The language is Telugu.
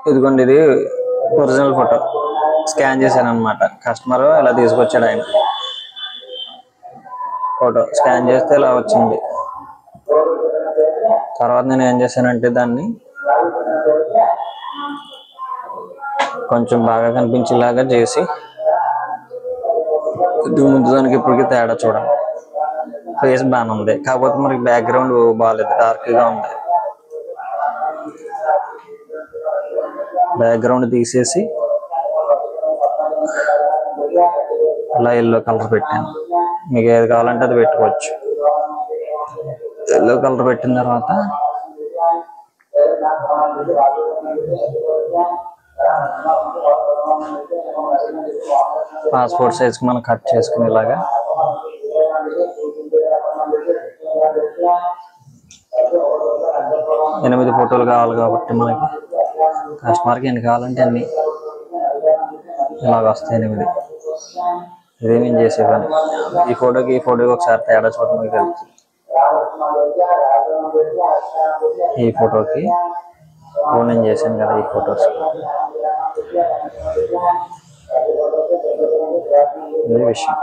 ఇదిగోండి, ఇది ఒరిజినల్ ఫోటో స్కాన్ చేశాను అనమాట. కస్టమర్ ఇలా తీసుకొచ్చాడు, ఆయన ఫోటో స్కాన్ చేస్తే ఇలా వచ్చింది. తర్వాత నేను ఏం చేశానంటే దాన్ని కొంచెం బాగా కనిపించేలాగా చేసి, ముందు దానికి ఇప్పటికీ తేడా చూడండి. ఫేస్ బాగానే ఉంది, కాకపోతే మనకి బ్యాక్గ్రౌండ్ బాగాలేదు, డార్క్గా ఉంది. బ్యాక్గ్రౌండ్ తీసేసి అలా ఎల్లో కలర్ పెట్టాను. మీకు ఏది కావాలంటే అది పెట్టుకోవచ్చు. ఎల్లో కలర్ పెట్టిన తర్వాత పాస్పోర్ట్ సైజ్కి మనం కట్ చేసుకునేలాగా ఎనిమిది ఫోటోలు కావాలి కాబట్టి మనకి కస్టమర్కి ఎన్ని కావాలంటే అన్ని ఇలాగ వస్తాయి. 8 ఇదే నేను చేసే పని. ఈ ఫోటోకి ఒకసారి తేడా చూడడానికి తెలుస్తుంది. ఈ ఫోటోకి నేను చేశాను కదా, ఈ ఫొటోస్ ఇది విషయం.